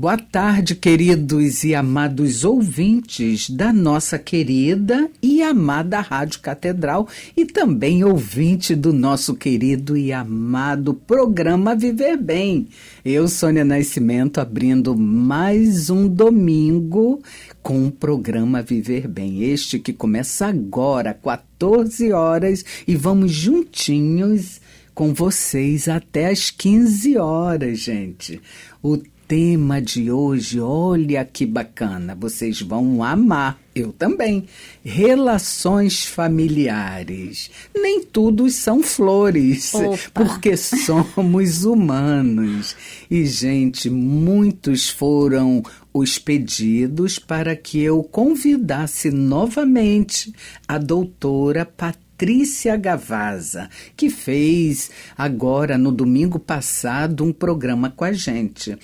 Boa tarde, queridos e amados ouvintes da nossa querida e amada Rádio Catedral e também ouvinte do nosso querido e amado programa Viver Bem. Eu, Sônia Nascimento, abrindo mais um domingo com o programa Viver Bem. Este que começa agora, 14 horas, e vamos juntinhos com vocês até às 15 horas, gente. O tema de hoje, olha que bacana, vocês vão amar, eu também. Relações familiares. Nem tudo são flores, porque somos humanos. E, gente, muitos foram os pedidos para que eu convidasse novamente a doutora Patrícia Gavazza, que fez agora, no domingo passado, um programa com a gente.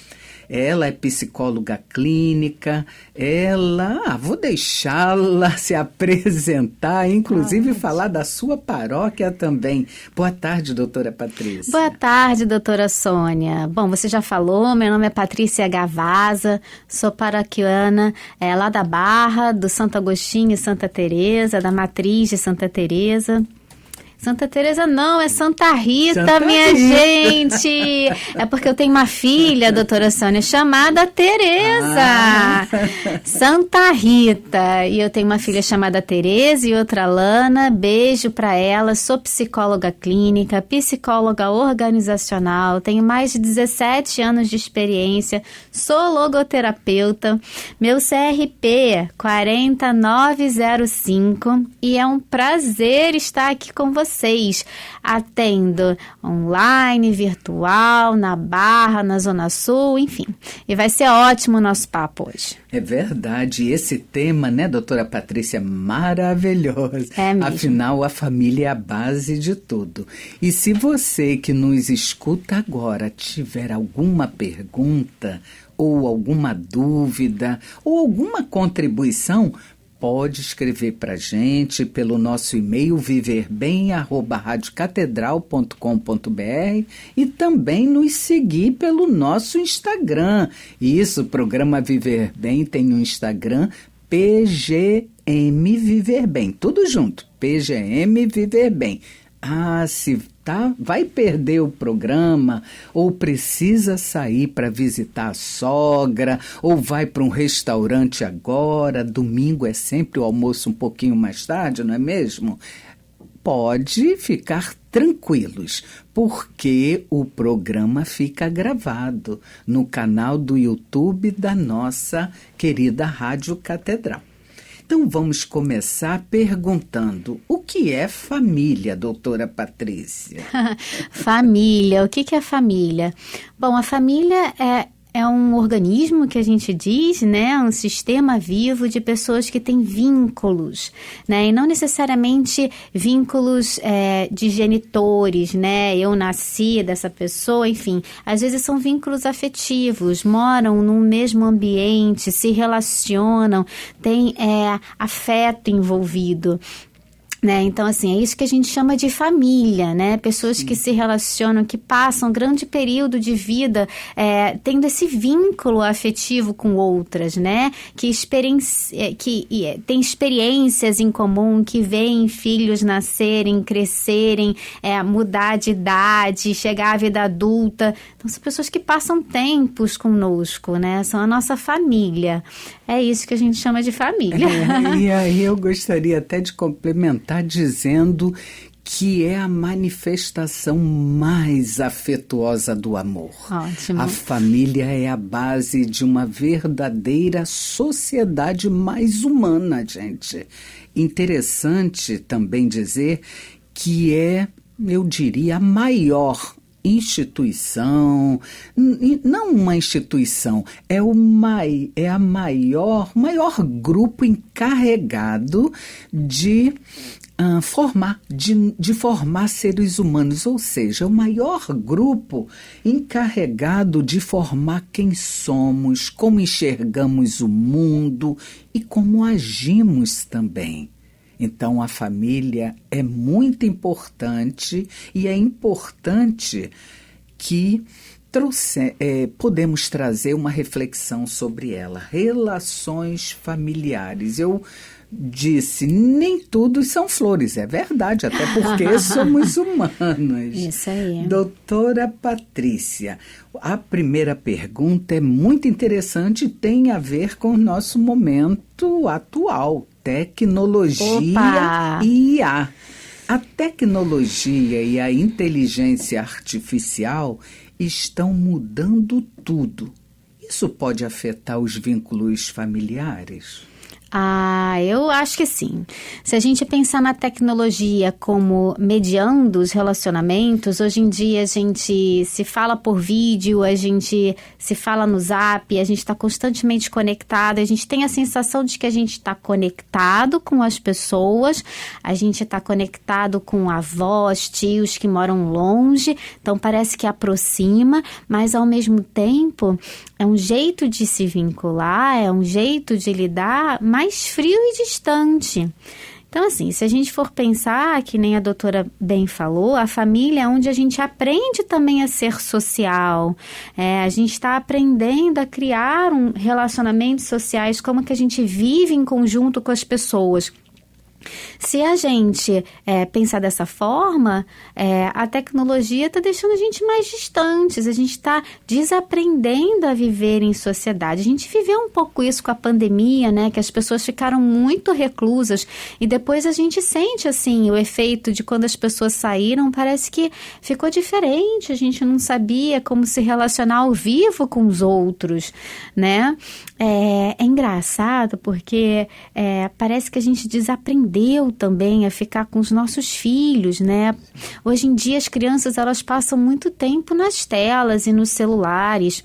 Ela é psicóloga clínica, vou deixá-la se apresentar, inclusive falar da sua paróquia também. Boa tarde, doutora Patrícia. Boa tarde, doutora Sônia. Bom, você já falou, meu nome é Patrícia Gavazza, sou paroquiana lá da Barra, do Santo Agostinho e Santa Teresa, da Matriz de Santa Teresa. Santa Teresa não, é Santa Rita, minha gente. É porque eu tenho uma filha, doutora Sônia, chamada Teresa. Santa Rita. E eu tenho uma filha chamada Teresa e outra Lana. Beijo para ela. Sou psicóloga clínica, psicóloga organizacional. Tenho mais de 17 anos de experiência. Sou logoterapeuta. Meu CRP é 40905. E é um prazer estar aqui com vocês. Atendo online, virtual, na Barra, na Zona Sul, enfim. E vai ser ótimo o nosso papo hoje. É verdade. Esse tema, né, doutora Patrícia, é maravilhoso. É mesmo. Afinal, a família é a base de tudo. E se você que nos escuta agora tiver alguma pergunta, ou alguma dúvida, ou alguma contribuição, pode escrever para a gente pelo nosso e-mail viverbem@radiocatedral.com.br e também nos seguir pelo nosso Instagram. Isso, o programa Viver Bem tem um Instagram, PGM Viver Bem, tudo junto, PGM Viver Bem. Vai perder o programa, ou precisa sair para visitar a sogra, ou vai para um restaurante agora, domingo é sempre o almoço um pouquinho mais tarde, não é mesmo? Pode ficar tranquilos, porque o programa fica gravado no canal do YouTube da nossa querida Rádio Catedral. Então, vamos começar perguntando, o que é família, doutora Patrícia? Família, o que é família? Bom, a família é um organismo que a gente diz, né, um sistema vivo de pessoas que têm vínculos, né, e não necessariamente vínculos de genitores, né, eu nasci dessa pessoa, enfim, às vezes são vínculos afetivos, moram no mesmo ambiente, se relacionam, tem afeto envolvido. Né? Então, assim, é isso que a gente chama de família, né? Pessoas que se relacionam, que passam um grande período de vida tendo esse vínculo afetivo com outras, né? Que tem experiências em comum, que veem filhos nascerem, crescerem, mudar de idade, chegar à vida adulta. Então, são pessoas que passam tempos conosco, né? São a nossa família. É isso que a gente chama de família. E aí eu gostaria até de complementar dizendo que é a manifestação mais afetuosa do amor. Ótimo. A família é a base de uma verdadeira sociedade mais humana, gente. Interessante também dizer que eu diria, a maior instituição, não uma instituição, é o maior grupo encarregado de formar seres humanos, ou seja, o maior grupo encarregado de formar quem somos, como enxergamos o mundo e como agimos também. Então, a família é muito importante e é importante que podemos trazer uma reflexão sobre ela. Relações familiares. Eu disse, nem tudo são flores, é verdade, até porque somos humanos. Isso aí. Doutora Patrícia, a primeira pergunta é muito interessante e tem a ver com o nosso momento atual, tecnologia e IA. A tecnologia e a inteligência artificial estão mudando tudo. Isso pode afetar os vínculos familiares? Eu acho que sim. Se a gente pensar na tecnologia como mediando os relacionamentos, hoje em dia a gente se fala por vídeo, a gente se fala no Zap, a gente está constantemente conectado, a gente tem a sensação de que a gente está conectado com as pessoas, a gente está conectado com avós, tios que moram longe, então parece que aproxima, mas ao mesmo tempo é um jeito de se vincular, é um jeito de lidar mais frio e distante. Então, assim, se a gente for pensar, que nem a doutora bem falou, a família é onde a gente aprende também a ser social. A gente está aprendendo a criar relacionamentos sociais, como que a gente vive em conjunto com as pessoas. Se a gente pensar dessa forma, a tecnologia está deixando a gente mais distantes, a gente está desaprendendo a viver em sociedade. A gente viveu um pouco isso com a pandemia, né? Que as pessoas ficaram muito reclusas e depois a gente sente assim o efeito de quando as pessoas saíram, parece que ficou diferente, a gente não sabia como se relacionar ao vivo com os outros, né? É engraçado porque parece que a gente desaprendeu também a ficar com os nossos filhos, né? Hoje em dia as crianças elas passam muito tempo nas telas e nos celulares.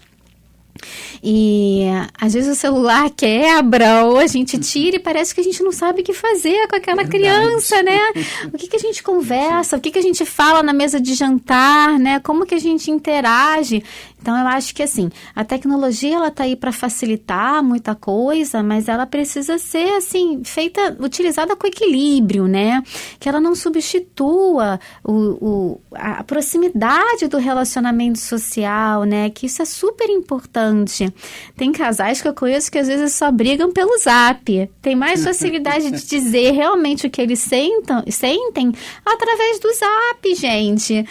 E às vezes o celular quebra ou a gente tira e parece que a gente não sabe o que fazer com aquela criança, né? O que a gente conversa, o que a gente fala na mesa de jantar, né? Como que a gente interage. Então, eu acho que assim, a tecnologia ela tá aí para facilitar muita coisa, mas ela precisa ser assim, utilizada com equilíbrio, né? Que ela não substitua a proximidade do relacionamento social, né? Que isso é super importante. Tem casais que eu conheço que às vezes só brigam pelo Zap. Tem mais facilidade de dizer realmente o que eles sentem através do Zap, gente.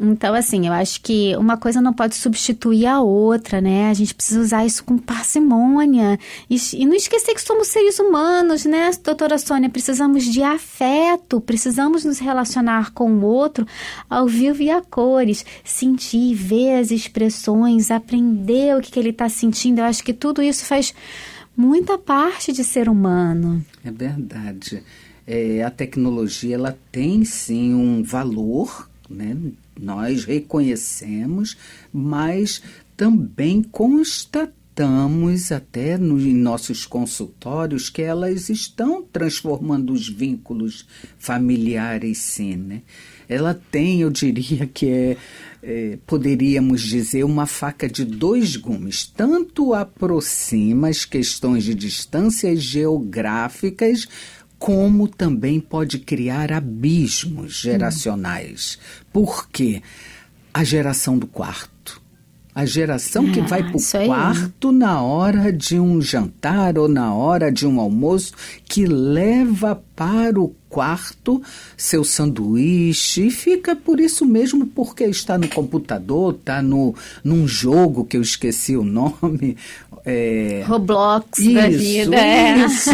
Então, assim, eu acho que uma coisa não pode substituir a outra, né? A gente precisa usar isso com parcimônia. E não esquecer que somos seres humanos, né, doutora Sônia? Precisamos de afeto, precisamos nos relacionar com o outro ao vivo e a cores. Sentir, ver as expressões, aprender o que ele está sentindo. Eu acho que tudo isso faz muita parte de ser humano. É verdade. A tecnologia, ela tem, sim, um valor, né? Nós reconhecemos, mas também constatamos até em nossos consultórios que elas estão transformando os vínculos familiares, sim, né? Ela tem, eu diria que poderíamos dizer, uma faca de dois gumes. Tanto aproxima as questões de distâncias geográficas, como também pode criar abismos geracionais. Por quê? A geração do quarto. A geração que vai para o quarto na hora de um jantar ou na hora de um almoço, que leva para o quarto seu sanduíche e fica por isso mesmo, porque está no computador, está num jogo que eu esqueci o nome. Roblox isso, da vida. Isso,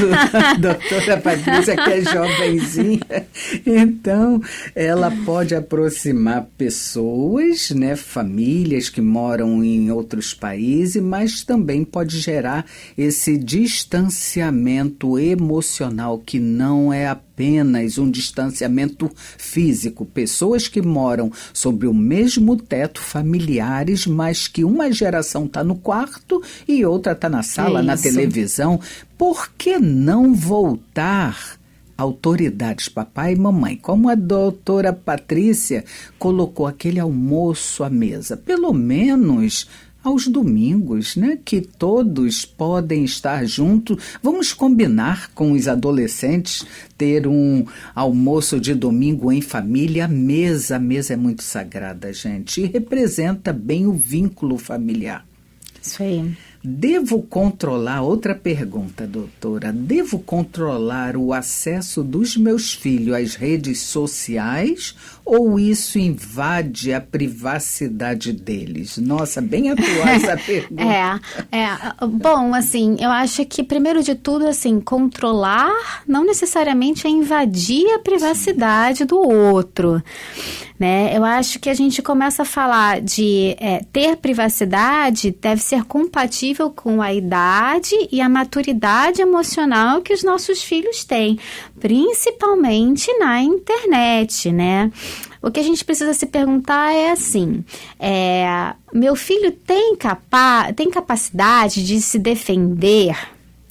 doutora Patrícia, que é jovenzinha. Então, ela pode aproximar pessoas, né, famílias que moram em outros países, mas também pode gerar esse distanciamento emocional, que não é apenas um distanciamento físico. Pessoas que moram sob o mesmo teto, familiares, mas que uma geração está no quarto e outra está na sala, na televisão. Por que não voltar autoridades, papai e mamãe, como a doutora Patrícia colocou aquele almoço à mesa? Pelo menos aos domingos, né? Que todos podem estar juntos. Vamos combinar com os adolescentes ter um almoço de domingo em família. A mesa é muito sagrada, gente, e representa bem o vínculo familiar. Isso aí. Devo controlar, outra pergunta, doutora, devo controlar o acesso dos meus filhos às redes sociais ou isso invade a privacidade deles? Nossa, bem atual essa pergunta. Bom, assim, eu acho que primeiro de tudo, assim, controlar não necessariamente é invadir a privacidade do outro, né? Eu acho que a gente começa a falar de ter privacidade deve ser compatível com a idade e a maturidade emocional que os nossos filhos têm, principalmente na internet, né? O que a gente precisa se perguntar é assim, meu filho tem capacidade de se defender,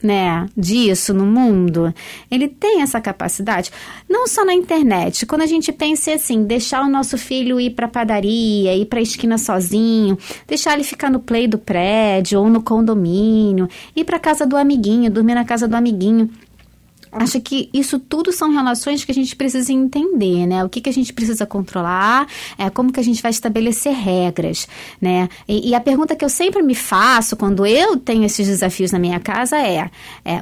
né, disso no mundo? Ele tem essa capacidade? Não só na internet. Quando a gente pensa assim, deixar o nosso filho ir para a padaria, ir para a esquina sozinho, deixar ele ficar no play do prédio ou no condomínio, ir para a casa do amiguinho, dormir na casa do amiguinho. Acho que isso tudo são relações que a gente precisa entender, né? O que a gente precisa controlar, como que a gente vai estabelecer regras, né? E a pergunta que eu sempre me faço quando eu tenho esses desafios na minha casa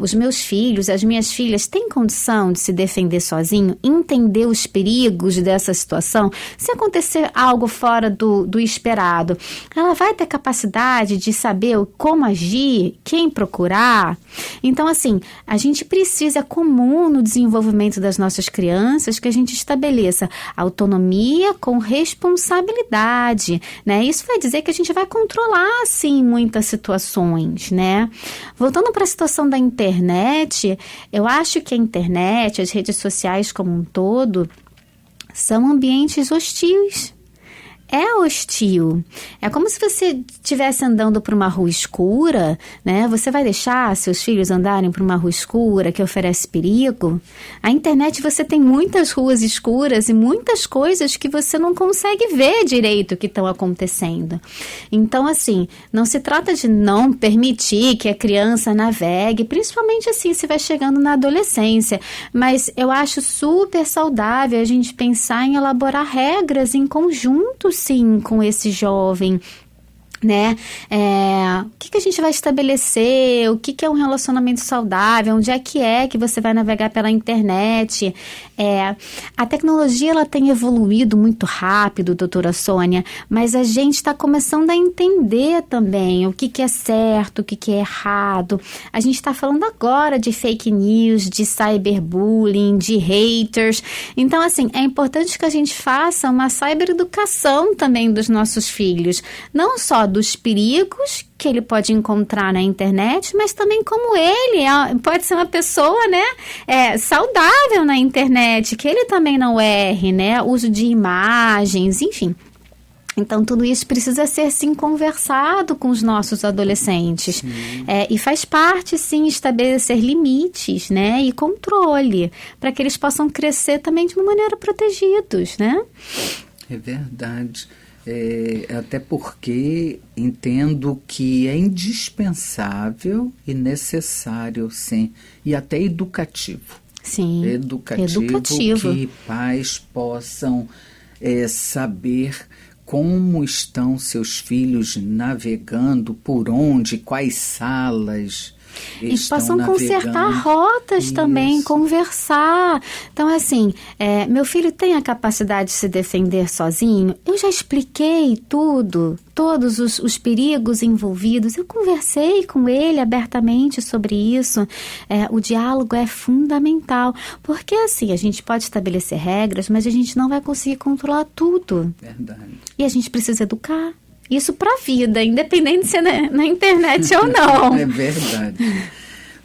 os meus filhos, as minhas filhas têm condição de se defender sozinho, entender os perigos dessa situação? Se acontecer algo fora do esperado, ela vai ter capacidade de saber como agir, quem procurar? Então, assim, a gente precisa comum no desenvolvimento das nossas crianças que a gente estabeleça autonomia com responsabilidade, né? Isso vai dizer que a gente vai controlar, sim, muitas situações, né? Voltando para a situação da internet, eu acho que a internet, as redes sociais como um todo, são ambientes hostis. É hostil. É como se você estivesse andando por uma rua escura, né? Você vai deixar seus filhos andarem por uma rua escura que oferece perigo? A internet você tem muitas ruas escuras e muitas coisas que você não consegue ver direito o que estão acontecendo. Então, assim, não se trata de não permitir que a criança navegue, principalmente assim, se vai chegando na adolescência. Mas eu acho super saudável a gente pensar em elaborar regras em conjunto, sim, com esse jovem, né? O que a gente vai estabelecer? O que é um relacionamento saudável? Onde é que você vai navegar pela internet? A tecnologia ela tem evoluído muito rápido, doutora Sônia, mas a gente está começando a entender também o que é certo, o que é errado. A gente está falando agora de fake news, de cyberbullying, de haters. Então, assim, é importante que a gente faça uma cybereducação também dos nossos filhos, não só dos perigos que ele pode encontrar na internet, mas também como ele pode ser uma pessoa, né, saudável na internet, que ele também não erre, né, uso de imagens, enfim. Então, tudo isso precisa ser, sim, conversado com os nossos adolescentes. E faz parte, sim, estabelecer limites, né, e controle, para que eles possam crescer também de uma maneira protegidos, né? É verdade. Até porque entendo que é indispensável e necessário, sim, e até educativo. Sim, educativo. Que pais possam saber como estão seus filhos navegando, por onde, quais salas e possam consertar rotas também, conversar. Então, assim, meu filho tem a capacidade de se defender sozinho? Eu já expliquei tudo, todos os perigos envolvidos. Eu conversei com ele abertamente sobre isso. O diálogo é fundamental, porque, assim, a gente pode estabelecer regras, mas a gente não vai conseguir controlar tudo. Verdade. E a gente precisa educar. Isso para a vida, independente se é na internet ou não. É verdade.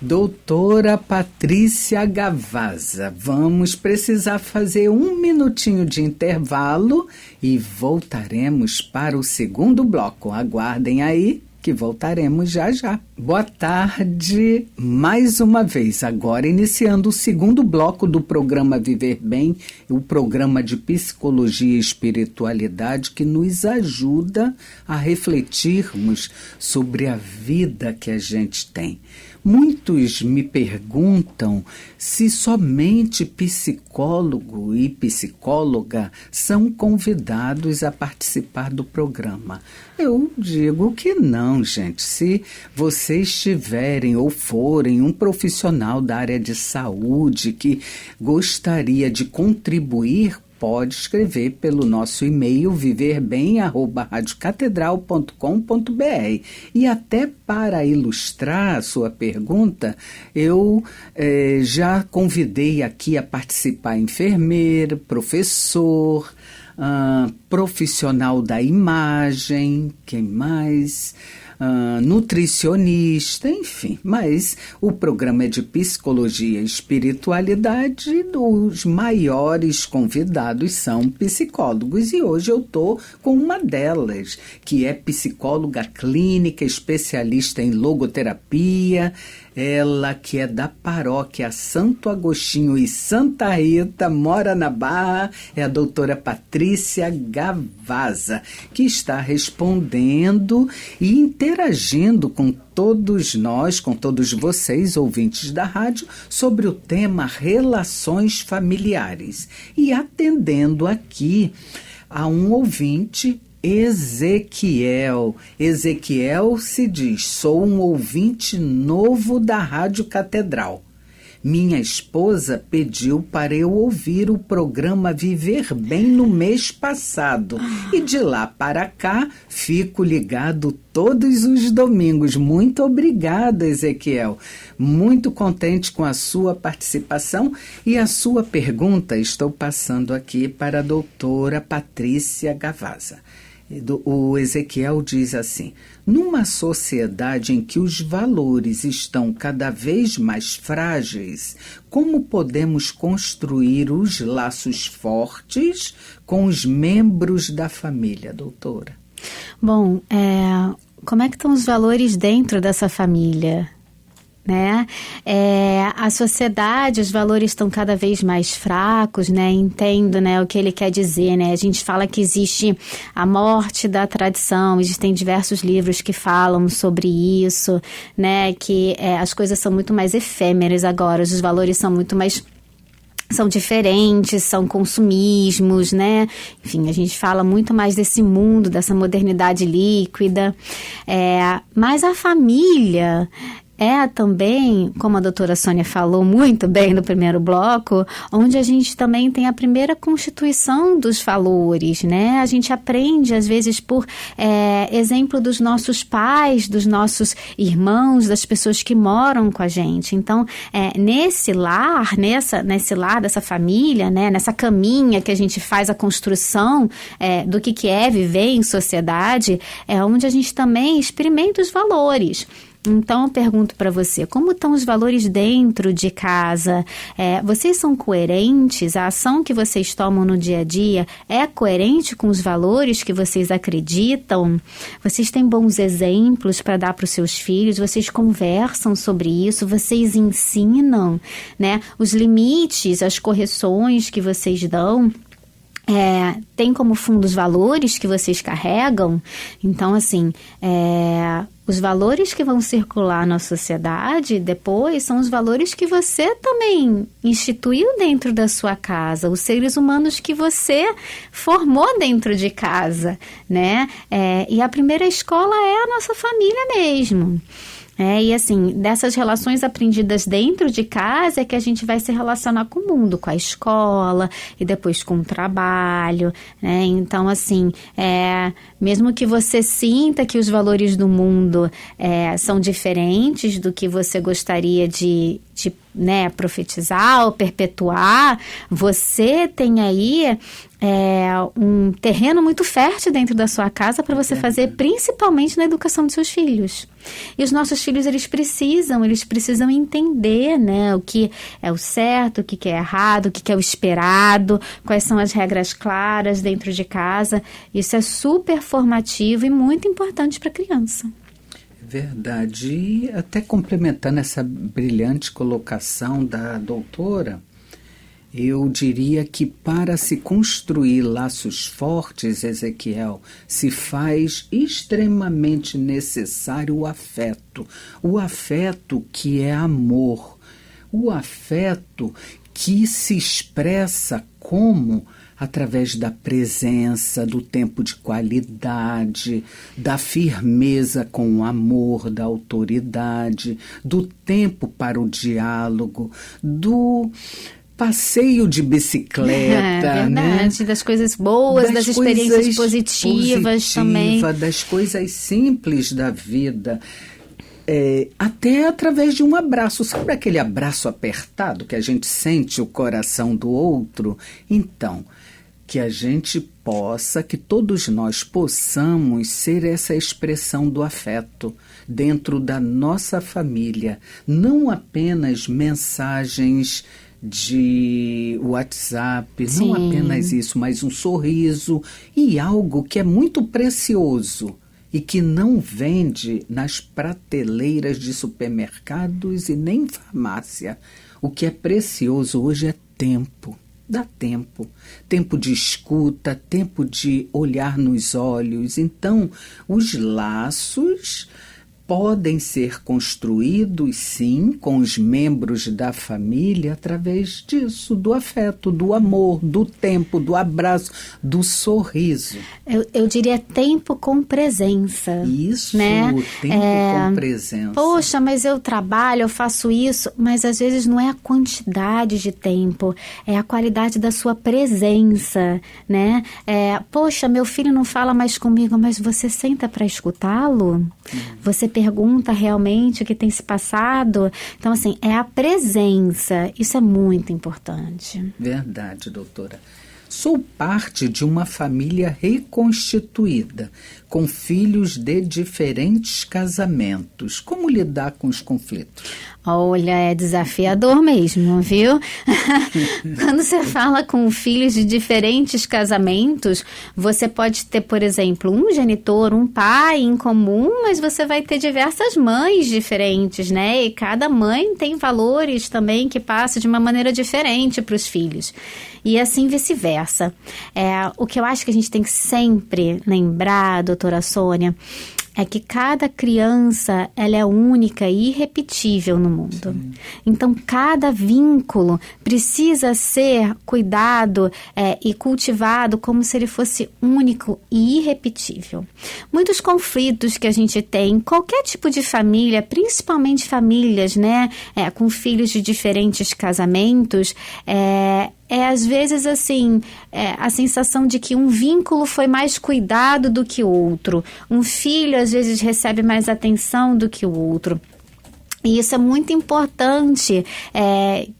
Doutora Patrícia Gavazza, vamos precisar fazer 1 minutinho de intervalo e voltaremos para o segundo bloco. Aguardem aí. que voltaremos já já. Boa tarde, mais uma vez, agora iniciando o segundo bloco do programa Viver Bem, o programa de psicologia e espiritualidade que nos ajuda a refletirmos sobre a vida que a gente tem. Muitos me perguntam se somente psicólogo e psicóloga são convidados a participar do programa. Eu digo que não, gente. Se vocês tiverem ou forem um profissional da área de saúde que gostaria de contribuir, pode escrever pelo nosso e-mail viverbem@radiocatedral.com.br. E até para ilustrar a sua pergunta, eu já convidei aqui a participar enfermeiro, professor, profissional da imagem, quem mais? Nutricionista, enfim. Mas o programa é de psicologia e espiritualidade, os maiores convidados são psicólogos. E hoje eu estou com uma delas, que é psicóloga clínica, especialista em logoterapia. Ela que é da paróquia Santo Agostinho e Santa Rita, mora na Barra, é a doutora Patrícia Gavaza, que está respondendo e interagindo com todos nós, com todos vocês, ouvintes da rádio, sobre o tema relações familiares. E atendendo aqui a um ouvinte, Ezequiel se diz: sou um ouvinte novo da Rádio Catedral. Minha esposa pediu para eu ouvir o programa Viver Bem no mês passado. E de lá para cá, fico ligado todos os domingos. Muito obrigada, Ezequiel. Muito contente com a sua participação. E a sua pergunta estou passando aqui para a doutora Patrícia Gavaza. O Ezequiel diz assim: numa sociedade em que os valores estão cada vez mais frágeis, como podemos construir os laços fortes com os membros da família, doutora? Bom, como é que estão os valores dentro dessa família? Né? A sociedade, os valores estão cada vez mais fracos, né? Entendo, né, o que ele quer dizer, né? A gente fala que existe a morte da tradição, existem diversos livros que falam sobre isso, né? Que as coisas são muito mais efêmeras agora, os valores são muito mais... são diferentes, são consumismos, né? Enfim, a gente fala muito mais desse mundo, dessa modernidade líquida. Mas a família... também, como a doutora Sônia falou muito bem no primeiro bloco, onde a gente também tem a primeira constituição dos valores, né? A gente aprende, às vezes, por exemplo dos nossos pais, dos nossos irmãos, das pessoas que moram com a gente. Então, nesse lar, nesse lar dessa família, né? Nessa caminha que a gente faz a construção do que é viver em sociedade, é onde a gente também experimenta os valores. Então, eu pergunto para você, como estão os valores dentro de casa? Vocês são coerentes? A ação que vocês tomam no dia a dia é coerente com os valores que vocês acreditam? Vocês têm bons exemplos para dar para os seus filhos? Vocês conversam sobre isso? Vocês ensinam, né? Os limites, as correções que vocês dão? Tem como fundo os valores que vocês carregam? Então, assim, os valores que vão circular na sociedade depois são os valores que você também instituiu dentro da sua casa, os seres humanos que você formou dentro de casa, né? E a primeira escola é a nossa família mesmo. E assim, dessas relações aprendidas dentro de casa é que a gente vai se relacionar com o mundo, com a escola e depois com o trabalho, né? Então, assim, mesmo que você sinta que os valores do mundo são diferentes do que você gostaria de profetizar ou perpetuar, você tem aí um terreno muito fértil dentro da sua casa para você fazer, principalmente na educação dos seus filhos. E os nossos filhos, eles precisam entender, né, o que é o certo, o que é errado, o que é o esperado, quais são as regras claras dentro de casa. Isso é super formativo e muito importante para a criança. Verdade. E até complementando essa brilhante colocação da doutora, eu diria que para se construir laços fortes, Ezequiel, se faz extremamente necessário o afeto. O afeto que é amor. O afeto que se expressa como? Através da presença, do tempo de qualidade, da firmeza com o amor, da autoridade, do tempo para o diálogo, do passeio de bicicleta, verdade, né? Das coisas boas, das experiências positivas também. Das coisas simples da vida. Até através de um abraço. Sabe aquele abraço apertado que a gente sente o coração do outro? Então, que a gente possa, que todos nós possamos ser essa expressão do afeto dentro da nossa família. Não apenas mensagens de WhatsApp, Sim. não apenas isso, mas um sorriso e algo que é muito precioso e que não vende nas prateleiras de supermercados e nem farmácia. O que é precioso hoje é tempo. Dá tempo. Tempo de escuta, tempo de olhar nos olhos. Então, os laços podem ser construídos, sim, com os membros da família através disso, do afeto, do amor, do tempo, do abraço, do sorriso. Eu diria tempo com presença. Isso, né? Tempo com presença. Poxa, mas eu trabalho, eu faço isso, mas às vezes não é a quantidade de tempo, é a qualidade da sua presença, né? Poxa, meu filho não fala mais comigo, mas você senta para escutá-lo? Você pergunta realmente o que tem se passado? Então, assim, é a presença. Isso é muito importante. Verdade, doutora. Sou parte de uma família reconstituída, com filhos de diferentes casamentos. Como lidar com os conflitos? Olha, é desafiador mesmo, viu? Quando você fala com filhos de diferentes casamentos, você pode ter, por exemplo, um genitor, um pai em comum, mas você vai ter diversas mães diferentes, né? E cada mãe tem valores também que passam de uma maneira diferente para os filhos. E assim vice-versa. O que eu acho que a gente tem que sempre lembrar, doutora Sônia, é que cada criança ela é única e irrepetível no mundo. Sim. Então, cada vínculo precisa ser cuidado e cultivado como se ele fosse único e irrepetível. Muitos conflitos que a gente tem em qualquer tipo de família, principalmente famílias, né, com filhos de diferentes casamentos, às vezes assim, a sensação de que um vínculo foi mais cuidado do que o outro. Um filho às vezes recebe mais atenção do que o outro. E isso é muito importante,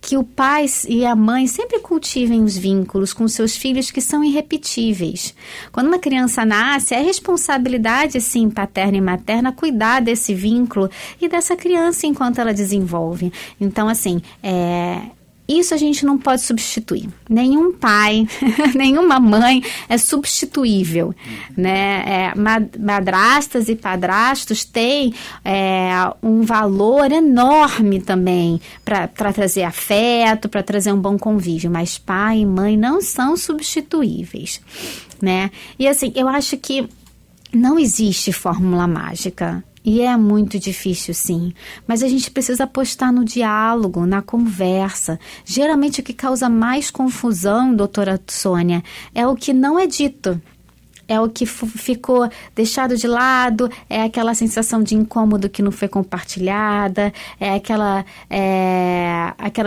que o pai e a mãe sempre cultivem os vínculos com seus filhos que são irrepetíveis. Quando uma criança nasce, é responsabilidade, sim, paterna e materna, cuidar desse vínculo e dessa criança enquanto ela desenvolve. Então, assim, isso a gente não pode substituir. Nenhum pai, nenhuma mãe é substituível, né? Madrastas e padrastos têm um valor enorme também para trazer afeto, para trazer um bom convívio, mas pai e mãe não são substituíveis, né? E assim, eu acho que não existe fórmula mágica. E é muito difícil, sim. Mas a gente precisa apostar no diálogo, na conversa. Geralmente o que causa mais confusão, doutora Sônia, é o que não é dito. É o que ficou deixado de lado, é aquela sensação de incômodo que não foi compartilhada, é aquela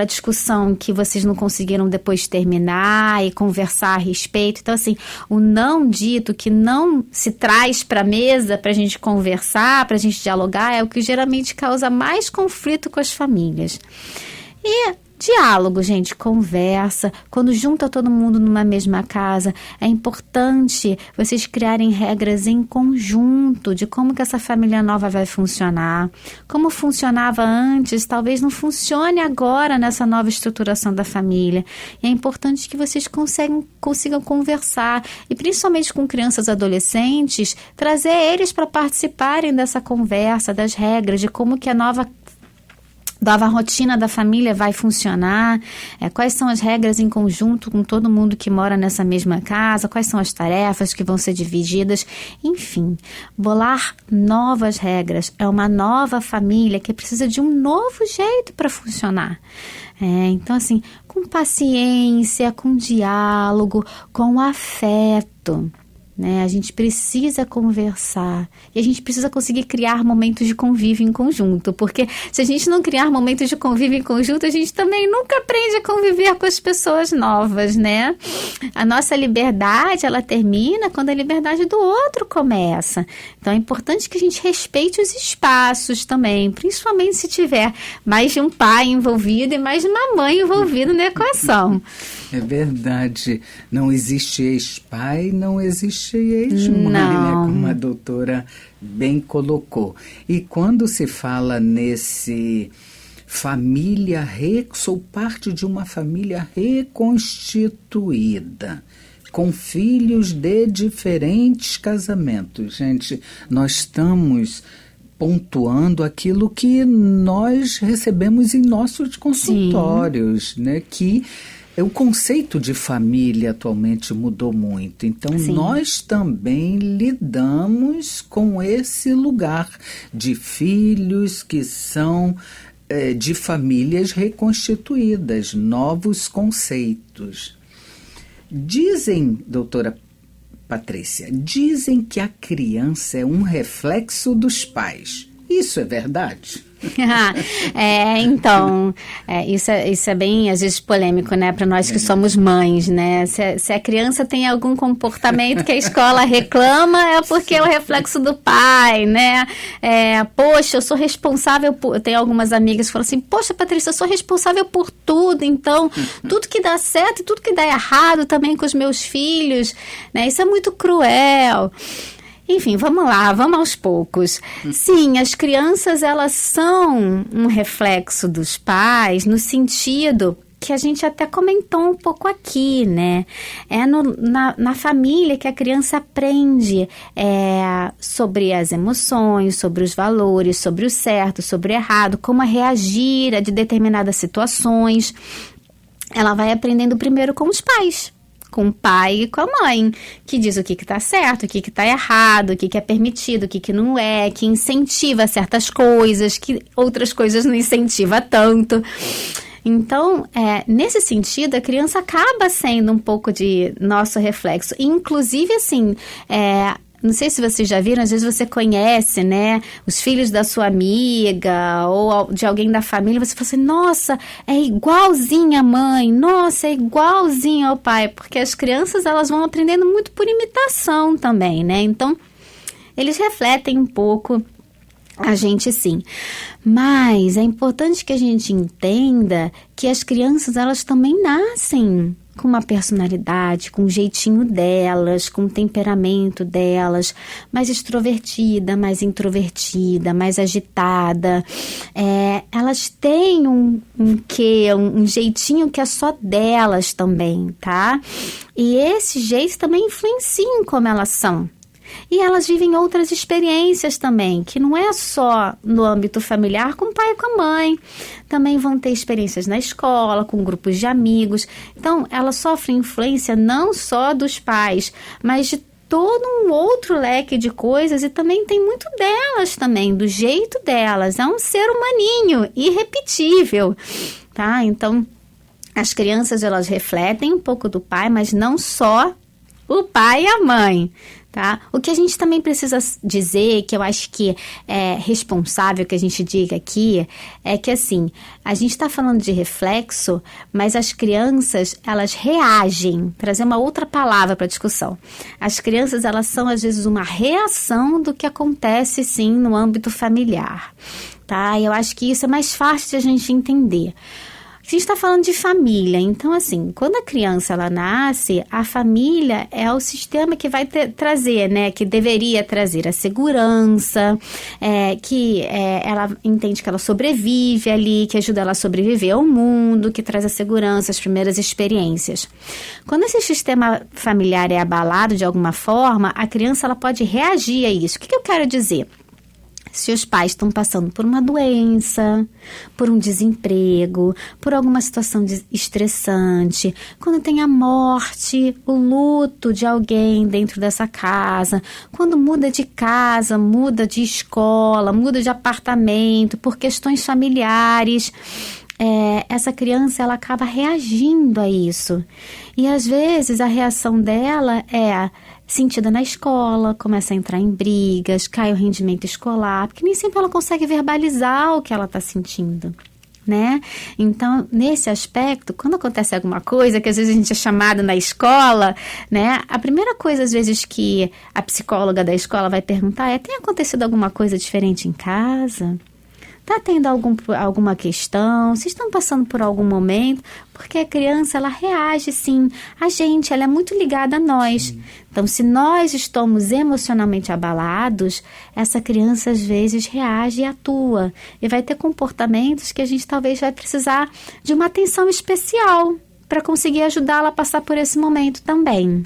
discussão que vocês não conseguiram depois terminar e conversar a respeito. Então, assim, o não dito, que não se traz para a mesa para a gente conversar, para a gente dialogar, é o que geralmente causa mais conflito com as famílias. E Diálogo, gente, conversa. Quando junta todo mundo numa mesma casa, é importante vocês criarem regras em conjunto de como que essa família nova vai funcionar. Como funcionava antes, talvez não funcione agora nessa nova estruturação da família. E é importante que vocês consigam conversar. E principalmente com crianças e adolescentes, trazer eles para participarem dessa conversa, das regras, de como que a nova rotina da família vai funcionar, quais são as regras em conjunto com todo mundo que mora nessa mesma casa, quais são as tarefas que vão ser divididas, enfim, bolar novas regras. É uma nova família que precisa de um novo jeito para funcionar. Então, assim, com paciência, com diálogo, com afeto. A gente precisa conversar e a gente precisa conseguir criar momentos de convívio em conjunto, porque se a gente não criar momentos de convívio em conjunto, a gente também nunca aprende a conviver com as pessoas novas, né? A nossa liberdade, ela termina quando a liberdade do outro começa. Então é importante que a gente respeite os espaços também, principalmente se tiver mais de um pai envolvido e mais de uma mãe envolvida na equação. É verdade, não existe ex-pai, não existe ex-mãe, né? Como a doutora bem colocou. E quando se fala nesse sou parte de uma família reconstituída, com filhos de diferentes casamentos. Gente, nós estamos pontuando aquilo que nós recebemos em nossos consultórios, né? Que o conceito de família atualmente mudou muito. Então, nós também lidamos com esse lugar de filhos que são de famílias reconstituídas, novos conceitos. Dizem, doutora Patrícia, dizem que a criança é um reflexo dos pais. Isso é verdade? Isso é bem, às vezes, polêmico, né? Para nós que somos mães, né? Se a criança tem algum comportamento que a escola reclama, é porque é o reflexo do pai, né? Poxa, eu sou responsável por... Eu tenho algumas amigas que falam assim, poxa, Patrícia, eu sou responsável por tudo, então, tudo que dá certo e tudo que dá errado também com os meus filhos, né? Isso é muito cruel. Enfim, vamos lá, vamos aos poucos. Sim, as crianças, elas são um reflexo dos pais, no sentido que a gente até comentou um pouco aqui, né? Na família que a criança aprende sobre as emoções, sobre os valores, sobre o certo, sobre o errado, como reagir a determinadas situações. Ela vai aprendendo primeiro com os pais, com o pai e com a mãe, que diz o que está certo, o que está errado, o que é permitido, o que não é, que incentiva certas coisas, que outras coisas não incentiva tanto. Então, nesse sentido, a criança acaba sendo um pouco de nosso reflexo. Inclusive, assim, não sei se vocês já viram, às vezes você conhece, né, os filhos da sua amiga ou de alguém da família, você fala assim, nossa, é igualzinho a mãe, nossa, é igualzinho ao pai, porque as crianças, elas vão aprendendo muito por imitação também, né, então, eles refletem um pouco a gente, sim. Mas é importante que a gente entenda que as crianças, elas também nascem com uma personalidade, com um jeitinho delas, com o temperamento delas, mais extrovertida, mais introvertida, mais agitada. Elas têm um jeitinho que é só delas também, tá? E esse jeito também influencia em como elas são. E elas vivem outras experiências também, que não é só no âmbito familiar com o pai e com a mãe. Também vão ter experiências na escola, com grupos de amigos. Então, elas sofrem influência não só dos pais, mas de todo um outro leque de coisas, e também tem muito delas também, do jeito delas. É um ser humaninho, irrepetível, tá? Então, as crianças, elas refletem um pouco do pai, mas não só o pai e a mãe. Tá? O que a gente também precisa dizer, que eu acho que é responsável que a gente diga aqui, é que assim, a gente está falando de reflexo, mas as crianças, elas reagem, trazer uma outra palavra para a discussão. As crianças, elas são às vezes uma reação do que acontece sim no âmbito familiar, tá? E eu acho que isso é mais fácil de a gente entender. A gente está falando de família, então assim, quando a criança ela nasce, a família é o sistema que vai trazer, né, que deveria trazer a segurança, ela entende que ela sobrevive ali, que ajuda ela a sobreviver ao mundo, que traz a segurança, as primeiras experiências. Quando esse sistema familiar é abalado de alguma forma, a criança ela pode reagir a isso. O que eu quero dizer? Se os pais estão passando por uma doença, por um desemprego, por alguma situação estressante, quando tem a morte, o luto de alguém dentro dessa casa, quando muda de casa, muda de escola, muda de apartamento, por questões familiares, essa criança ela acaba reagindo a isso. E às vezes a reação dela é sentida na escola, começa a entrar em brigas, cai o rendimento escolar, porque nem sempre ela consegue verbalizar o que ela está sentindo, né? Então, nesse aspecto, quando acontece alguma coisa, que às vezes a gente é chamado na escola, né? A primeira coisa, às vezes, que a psicóloga da escola vai perguntar é: tem acontecido alguma coisa diferente em casa? Está tendo alguma questão? Vocês estão passando por algum momento? Porque a criança, ela reage sim. A gente, ela é muito ligada a nós. Sim. Então, se nós estamos emocionalmente abalados, essa criança, às vezes, reage e atua. E vai ter comportamentos que a gente talvez vai precisar de uma atenção especial para conseguir ajudá-la a passar por esse momento também.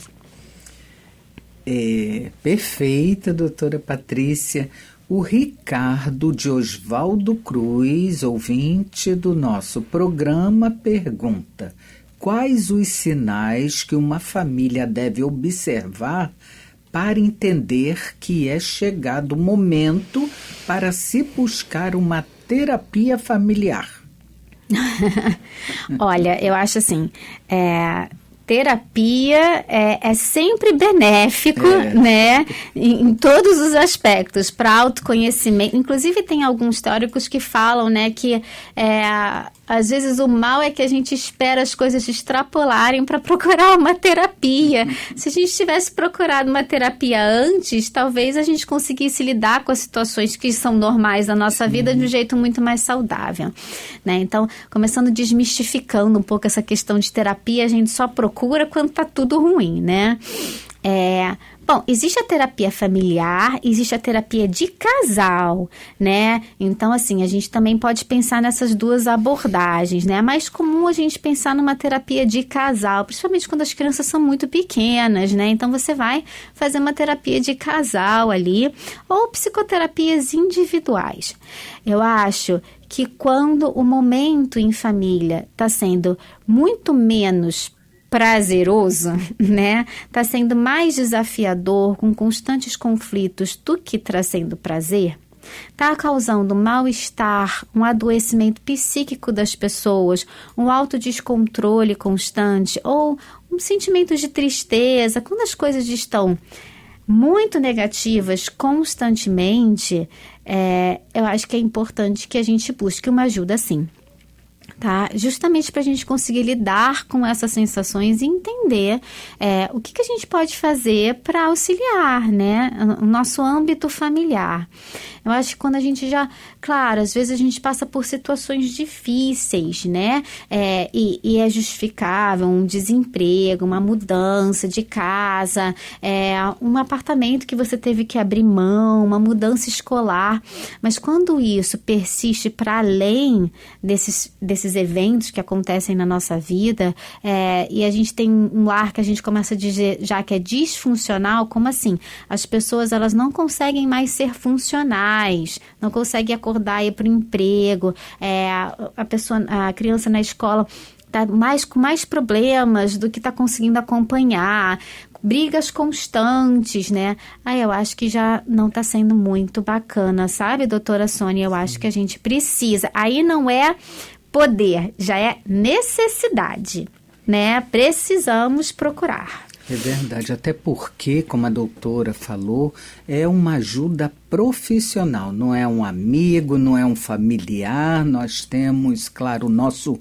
Perfeita, doutora Patrícia. O Ricardo de Osvaldo Cruz, ouvinte do nosso programa, pergunta: quais os sinais que uma família deve observar para entender que é chegado o momento para se buscar uma terapia familiar? Olha, eu acho assim, terapia é sempre benéfico, né, em todos os aspectos, para autoconhecimento. Inclusive, tem alguns teóricos que falam, né, que às vezes o mal é que a gente espera as coisas extrapolarem para procurar uma terapia. Se a gente tivesse procurado uma terapia antes, talvez a gente conseguisse lidar com as situações que são normais da nossa vida de um jeito muito mais saudável, né? Então, começando desmistificando um pouco essa questão de terapia, a gente só procura quando está tudo ruim, né? Bom, existe a terapia familiar, existe a terapia de casal, né? Então, assim, a gente também pode pensar nessas duas abordagens, né? É mais comum a gente pensar numa terapia de casal, principalmente quando as crianças são muito pequenas, né? Então, você vai fazer uma terapia de casal ali, ou psicoterapias individuais. Eu acho que quando o momento em família está sendo muito menos prazeroso, né? Está sendo mais desafiador, com constantes conflitos do que trazendo prazer, está causando mal-estar, um adoecimento psíquico das pessoas, um autodescontrole constante ou um sentimento de tristeza. Quando as coisas estão muito negativas constantemente, eu acho que é importante que a gente busque uma ajuda sim. Tá? Justamente para a gente conseguir lidar com essas sensações e entender o que a gente pode fazer para auxiliar, né? O nosso âmbito familiar. Eu acho que quando a gente claro, às vezes a gente passa por situações difíceis, né? E é justificável um desemprego, uma mudança de casa, um apartamento que você teve que abrir mão, uma mudança escolar. Mas quando isso persiste para além desses eventos que acontecem na nossa vida, e a gente tem um lar que a gente começa a dizer já que é disfuncional, como assim? As pessoas, elas não conseguem mais ser funcionais, não conseguem acordar e ir para o emprego, a criança na escola está com mais problemas do que está conseguindo acompanhar, brigas constantes, né? Eu acho que já não está sendo muito bacana, sabe, doutora Sônia? Eu acho que a gente precisa. Aí não é poder, já é necessidade, né? Precisamos procurar. É verdade, até porque, como a doutora falou, é uma ajuda profissional, não é um amigo, não é um familiar. Nós temos, claro, o nosso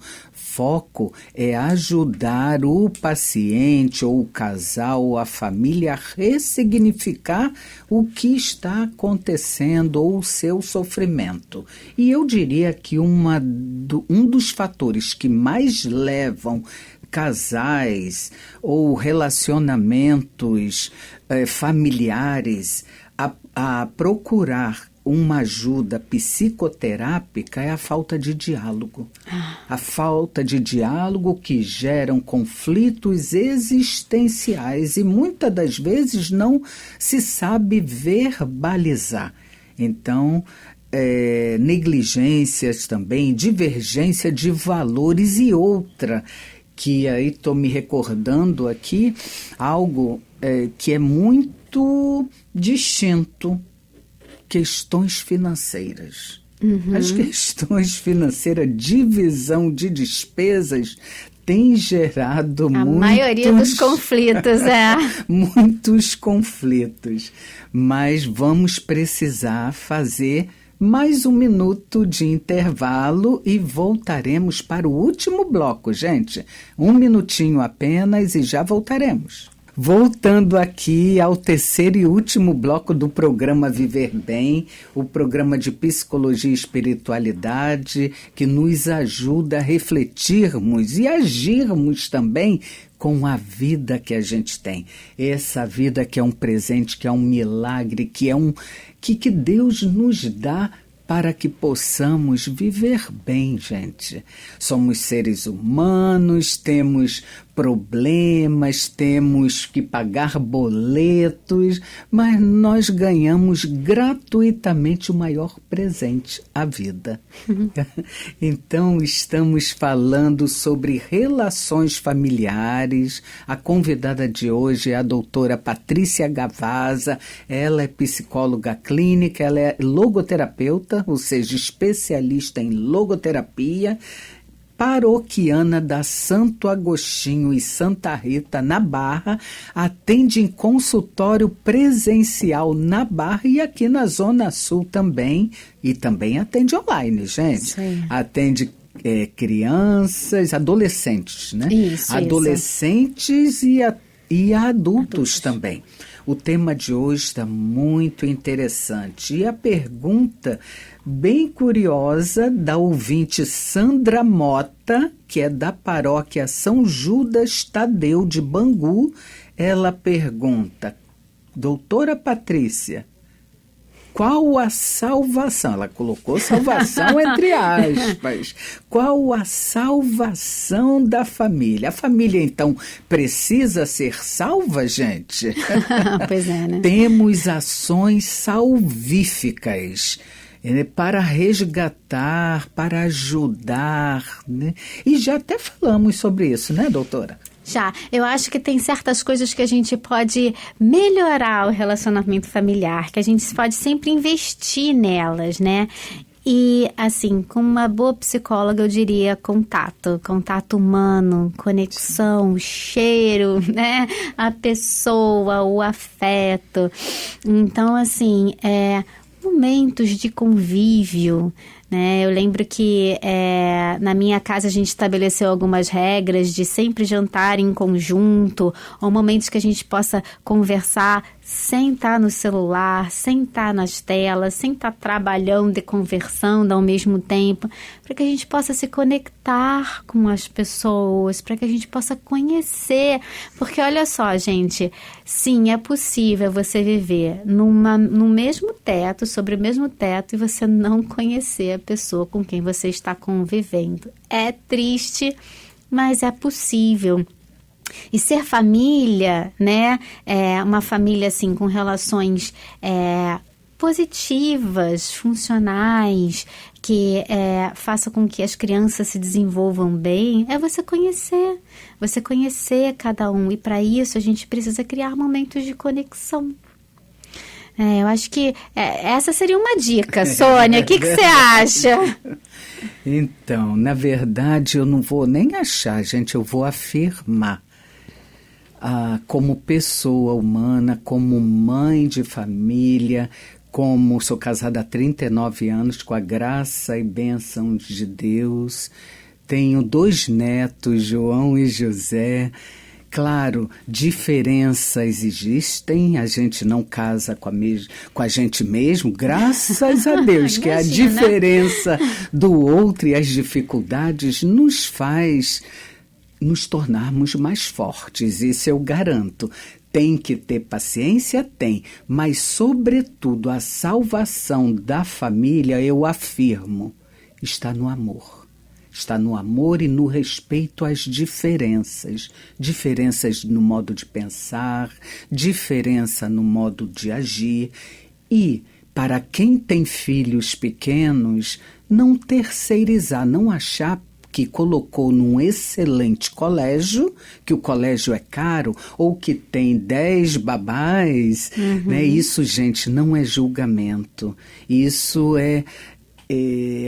foco é ajudar o paciente ou o casal ou a família a ressignificar o que está acontecendo ou o seu sofrimento. E eu diria que um dos fatores que mais levam casais ou relacionamentos familiares a procurar uma ajuda psicoterápica é a falta de diálogo. A falta de diálogo que geram conflitos existenciais e muitas das vezes não se sabe verbalizar. Então, negligências também, divergência de valores e outra, que aí estou me recordando aqui, algo que é muito distinto, questões financeiras. As questões financeiras, divisão de despesas, tem gerado a maioria dos conflitos, muitos conflitos. Mas vamos precisar fazer mais um minuto de intervalo e voltaremos para o último bloco, gente. 1 minutinho apenas e já voltaremos. Voltando aqui ao terceiro e último bloco do programa Viver Bem, o programa de psicologia e espiritualidade que nos ajuda a refletirmos e agirmos também com a vida que a gente tem. Essa vida que é um presente, que é um milagre, que Deus nos dá para que possamos viver bem, gente. Somos seres humanos, temos problemas, temos que pagar boletos, mas nós ganhamos gratuitamente o maior presente, a vida. Então, estamos falando sobre relações familiares. A convidada de hoje é a doutora Patrícia Gavazza. Ela é psicóloga clínica, ela é logoterapeuta, ou seja, especialista em logoterapia, paroquiana da Santo Agostinho e Santa Rita, na Barra, atende em consultório presencial na Barra e aqui na Zona Sul também, e também atende online, gente. Sim. Atende crianças, adolescentes, né? Isso, adolescentes e adultos também. O tema de hoje está muito interessante. E a pergunta bem curiosa da ouvinte Sandra Mota, que é da paróquia São Judas Tadeu de Bangu, ela pergunta: doutora Patrícia, qual a salvação? Ela colocou salvação entre aspas. Qual a salvação da família? A família, então, precisa ser salva, gente? Pois é, né? Temos ações salvíficas para resgatar, para ajudar, né? E já até falamos sobre isso, né, doutora? Já, eu acho que tem certas coisas que a gente pode melhorar o relacionamento familiar, que a gente pode sempre investir nelas, né? E, assim, com uma boa psicóloga, eu diria contato humano, conexão, cheiro, né? A pessoa, o afeto. Então, assim, momentos de convívio, né? Eu lembro que na minha casa a gente estabeleceu algumas regras de sempre jantar em conjunto, ou momentos que a gente possa conversar sem estar no celular, sem estar nas telas, sem estar trabalhando e conversando ao mesmo tempo, para que a gente possa se conectar com as pessoas, para que a gente possa conhecer. Porque olha só, gente, sim, é possível você viver no mesmo teto, sobre o mesmo teto, e você não conhecer a pessoa com quem você está convivendo. É triste, mas é possível. E ser família, né, uma família assim com relações positivas, funcionais, que faça com que as crianças se desenvolvam bem, é você conhecer cada um. E para isso a gente precisa criar momentos de conexão. Eu acho que essa seria uma dica, Sônia. O que você acha? Então, na verdade, eu não vou nem achar, gente, eu vou afirmar. Como pessoa humana, como mãe de família, como sou casada há 39 anos, com a graça e bênção de Deus, Tenho 2 netos, João e José. Claro, diferenças existem, a gente não casa com a gente mesmo, graças a Deus, que a diferença do outro e as dificuldades nos faz nos tornarmos mais fortes, isso eu garanto. Tem que ter paciência? Tem, mas sobretudo a salvação da família, eu afirmo, está no amor. Está no amor e no respeito às diferenças. Diferenças no modo de pensar, diferença no modo de agir. E, para quem tem filhos pequenos, não terceirizar, não achar que colocou num excelente colégio, que o colégio é caro, ou que tem 10 babás. Né? Isso, gente, não é julgamento. Isso é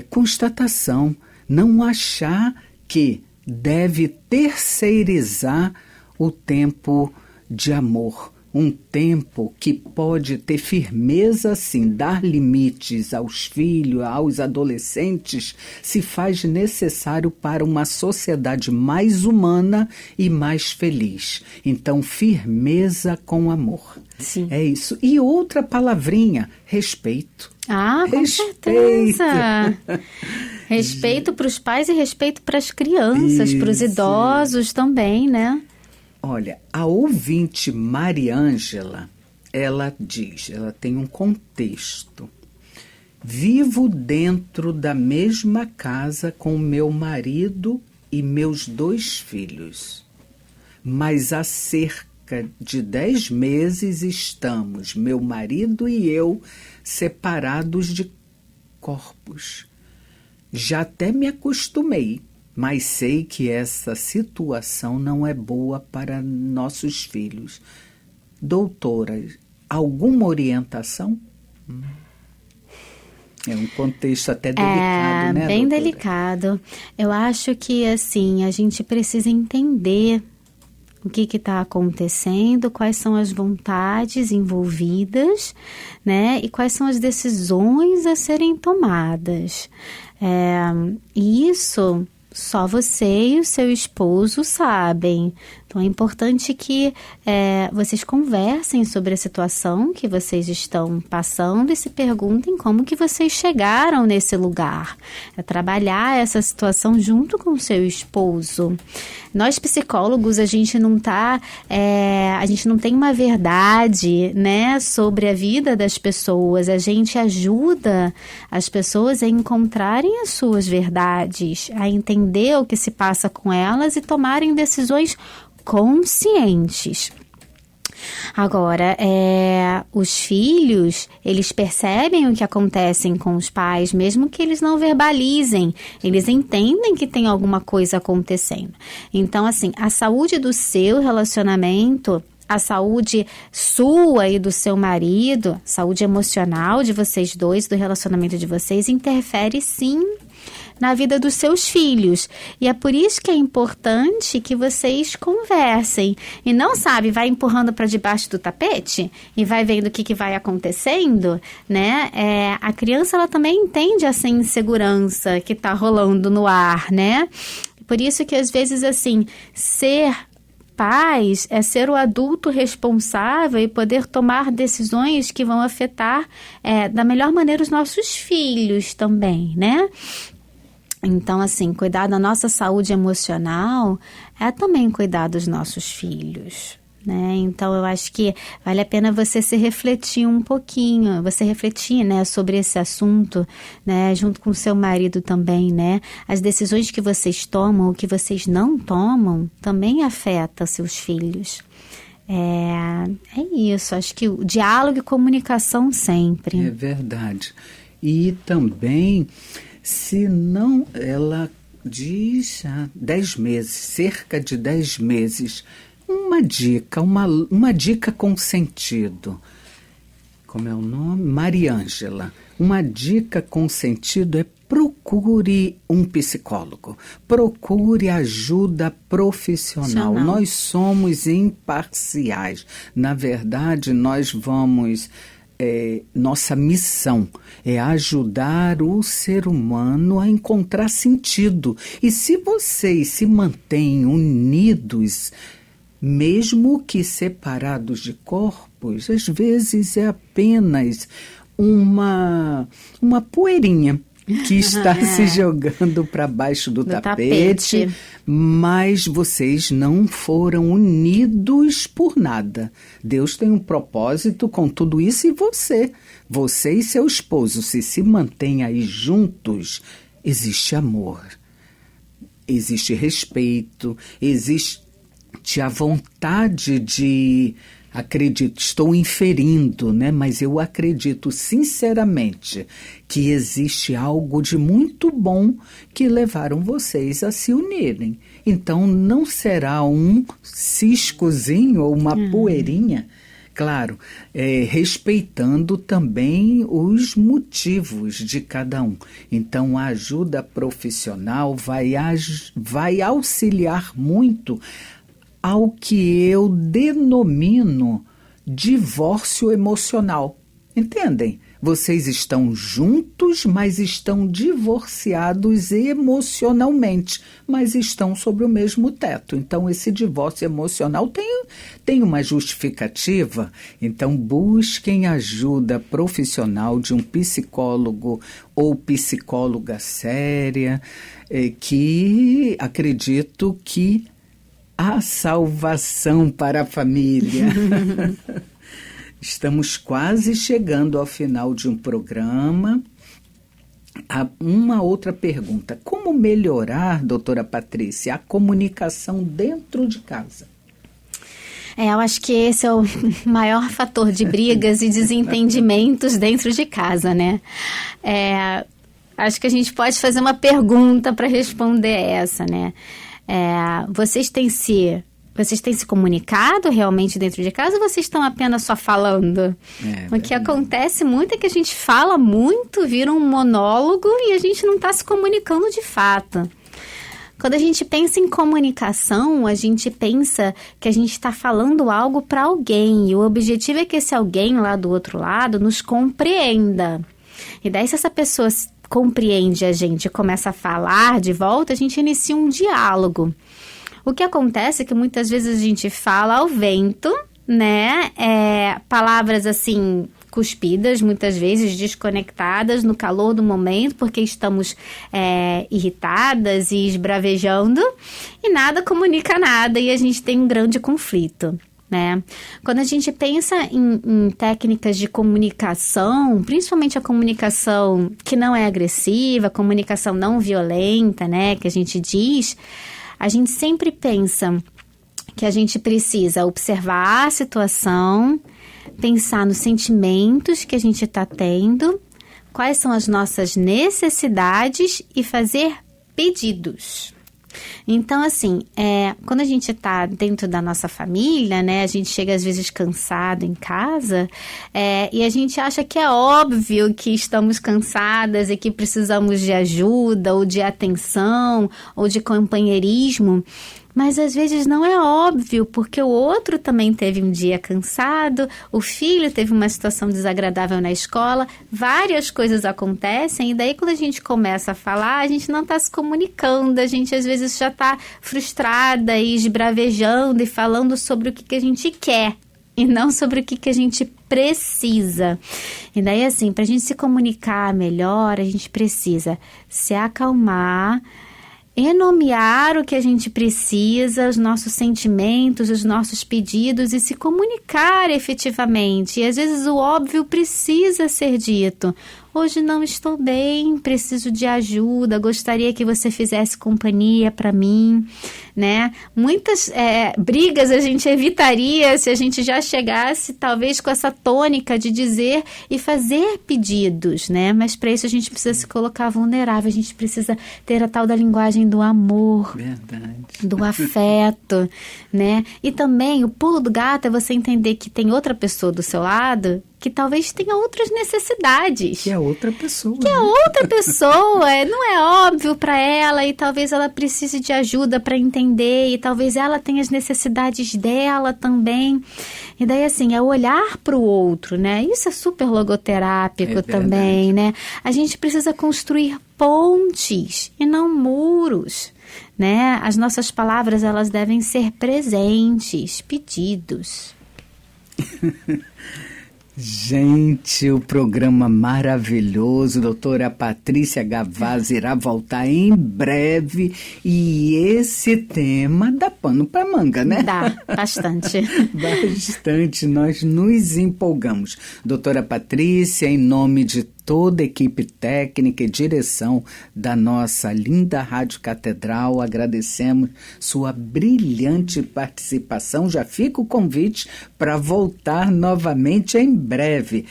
constatação. Não achar que deve terceirizar o tempo de amor. Um tempo que pode ter firmeza, sim, dar limites aos filhos, aos adolescentes, se faz necessário para uma sociedade mais humana e mais feliz. Então, firmeza com amor. Sim. É isso. E outra palavrinha, respeito. Ah, com certeza. Respeito para os pais e respeito para as crianças, para os idosos também, né? Olha, a ouvinte Mariângela, ela diz, ela tem um contexto. Vivo dentro da mesma casa com meu marido e meus 2 filhos, mas há cerca de 10 meses estamos, meu marido e eu, separados de corpos. Já até me acostumei, mas sei que essa situação não é boa para nossos filhos. Doutora, alguma orientação? É um contexto até delicado, né, bem doutora? delicado. Eu acho que, assim, a gente precisa entender o que está acontecendo, quais são as vontades envolvidas, né? E quais são as decisões a serem tomadas. E isso só você e o seu esposo sabem. Então, é importante que vocês conversem sobre a situação que vocês estão passando e se perguntem como que vocês chegaram nesse lugar. É trabalhar essa situação junto com o seu esposo. Nós, psicólogos, a gente não tem uma verdade, né, sobre a vida das pessoas. A gente ajuda as pessoas a encontrarem as suas verdades, a entender o que se passa com elas e tomarem decisões conscientes. Agora, os filhos, eles percebem o que acontece com os pais, mesmo que eles não verbalizem, eles entendem que tem alguma coisa acontecendo. Então, assim, a saúde do seu relacionamento, a saúde sua e do seu marido, a saúde emocional de vocês dois, do relacionamento de vocês, interfere sim na vida dos seus filhos. E é por isso que é importante que vocês conversem. E não, vai empurrando para debaixo do tapete e vai vendo o que vai acontecendo, né? A criança, ela também entende essa insegurança que está rolando no ar, né? Por isso que, às vezes, assim, ser pais é ser o adulto responsável e poder tomar decisões que vão afetar da melhor maneira os nossos filhos também, né? Então, assim, cuidar da nossa saúde emocional é também cuidar dos nossos filhos, né? Então, eu acho que vale a pena você se refletir um pouquinho, você refletir, né, sobre esse assunto, né, junto com o seu marido também, né? As decisões que vocês tomam ou que vocês não tomam também afetam seus filhos. É isso, acho que o diálogo e comunicação sempre. É verdade. E também, se não, ela diz 10 meses, cerca de 10 meses, uma dica com sentido. Como é o nome? Mariângela. Uma dica com sentido é procure um psicólogo, procure ajuda profissional. Nós somos imparciais. Na verdade, nós vamos nossa missão é ajudar o ser humano a encontrar sentido. E se vocês se mantêm unidos, mesmo que separados de corpos, às vezes é apenas uma poeirinha que está se jogando para baixo do tapete, mas vocês não foram unidos por nada. Deus tem um propósito com tudo isso e você e seu esposo, se mantêm aí juntos, existe amor, existe respeito, existe a vontade de... Acredito, estou inferindo, né? Mas eu acredito sinceramente que existe algo de muito bom que levaram vocês a se unirem. Então não será um ciscozinho ou uma poeirinha, claro, respeitando também os motivos de cada um. Então a ajuda profissional vai auxiliar muito ao que eu denomino divórcio emocional. Entendem? Vocês estão juntos, mas estão divorciados emocionalmente, mas estão sobre o mesmo teto. Então, esse divórcio emocional tem uma justificativa. Então, busquem ajuda profissional de um psicólogo ou psicóloga séria, que acredito que a salvação para a família. Estamos quase chegando ao final de um programa. Uma outra pergunta. Como melhorar, doutora Patrícia, a comunicação dentro de casa? Eu acho que esse é o maior fator de brigas e desentendimentos dentro de casa, né? Acho que a gente pode fazer uma pergunta para responder essa, né? Vocês têm se comunicado realmente dentro de casa ou vocês estão apenas só falando? O que acontece muito é que a gente fala muito, vira um monólogo e a gente não está se comunicando de fato. Quando a gente pensa em comunicação, a gente pensa que a gente está falando algo para alguém. E o objetivo é que esse alguém lá do outro lado nos compreenda. E daí, se essa pessoa compreende a gente e começa a falar de volta, a gente inicia um diálogo. O que acontece é que muitas vezes a gente fala ao vento, né? Palavras assim, cuspidas, muitas vezes desconectadas no calor do momento, porque estamos irritadas e esbravejando, e nada comunica nada, e a gente tem um grande conflito, né? Quando a gente pensa em técnicas de comunicação, principalmente a comunicação que não é agressiva, a comunicação não violenta, né, que a gente diz, a gente sempre pensa que a gente precisa observar a situação, pensar nos sentimentos que a gente está tendo, quais são as nossas necessidades e fazer pedidos. Então, assim, quando a gente está dentro da nossa família, né, a gente chega às vezes cansado em casa, e a gente acha que é óbvio que estamos cansadas e que precisamos de ajuda, ou de atenção, ou de companheirismo. Mas às vezes não é óbvio, porque o outro também teve um dia cansado, o filho teve uma situação desagradável na escola, várias coisas acontecem, e daí quando a gente começa a falar, a gente não está se comunicando, a gente às vezes já está frustrada e esbravejando e falando sobre o que a gente quer, e não sobre o que a gente precisa. E daí assim, para a gente se comunicar melhor, a gente precisa se acalmar, nomear o que a gente precisa, os nossos sentimentos, os nossos pedidos e se comunicar efetivamente. E às vezes o óbvio precisa ser dito. Hoje não estou bem, preciso de ajuda, gostaria que você fizesse companhia para mim, né? Muitas brigas a gente evitaria se a gente já chegasse talvez com essa tônica de dizer e fazer pedidos, né? Mas para isso a gente precisa se colocar vulnerável, a gente precisa ter a tal da linguagem do amor, verdade, do afeto, né? E também o pulo do gato é você entender que tem outra pessoa do seu lado que talvez tenha outras necessidades. Que é outra pessoa. Que é outra pessoa, não é óbvio para ela e talvez ela precise de ajuda para entender e talvez ela tenha as necessidades dela também. E daí, assim, é olhar para o outro, né? Isso é super logoterápico também, né? A gente precisa construir pontes e não muros, né? As nossas palavras, elas devem ser presentes, pedidos. Gente, o programa maravilhoso, doutora Patrícia Gavazza irá voltar em breve e esse tema dá pano para manga, né? Dá, bastante. Bastante, nós nos empolgamos. Doutora Patrícia, em nome de toda a equipe técnica e direção da nossa linda Rádio Catedral, agradecemos sua brilhante participação. Já fica o convite para voltar novamente em breve.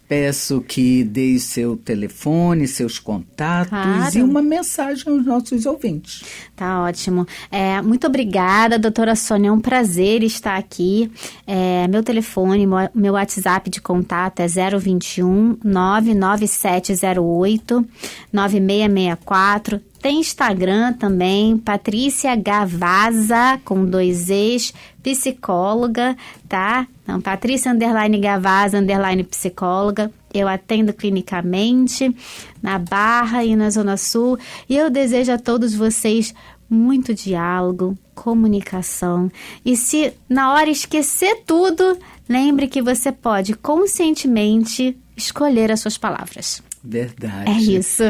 Peço que dê seu telefone, seus contatos Claro. E uma mensagem aos nossos ouvintes. Tá ótimo. Muito obrigada, doutora Sônia. É um prazer estar aqui. Meu telefone, meu WhatsApp de contato é 021 99708 9664. Tem Instagram também, Patrícia Gavazza, com 2 Es, psicóloga, tá? Então, Patrícia _Gavazza _psicóloga. Eu atendo clinicamente na Barra e na Zona Sul. E eu desejo a todos vocês muito diálogo, comunicação. E se na hora esquecer tudo, lembre que você pode conscientemente escolher as suas palavras. Verdade. É isso.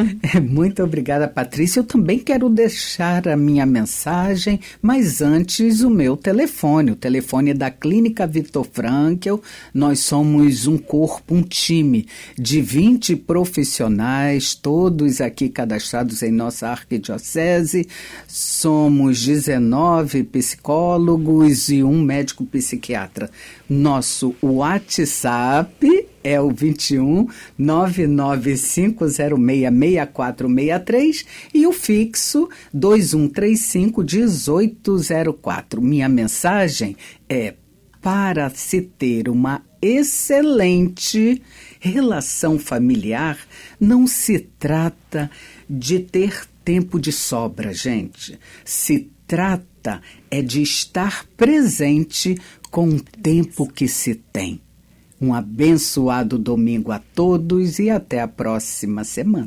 Muito obrigada, Patrícia. Eu também quero deixar a minha mensagem, mas antes o meu telefone, o telefone da Clínica Viktor Frankl. Nós somos um corpo, um time de 20 profissionais, todos aqui cadastrados em nossa arquidiocese. Somos 19 psicólogos e um médico psiquiatra. Nosso WhatsApp é o 21 995066463 e o fixo 2135 1804. Minha mensagem é: para se ter uma excelente relação familiar, não se trata de ter tempo de sobra, gente. Se trata de estar presente com o tempo que se tem. Um abençoado domingo a todos e até a próxima semana.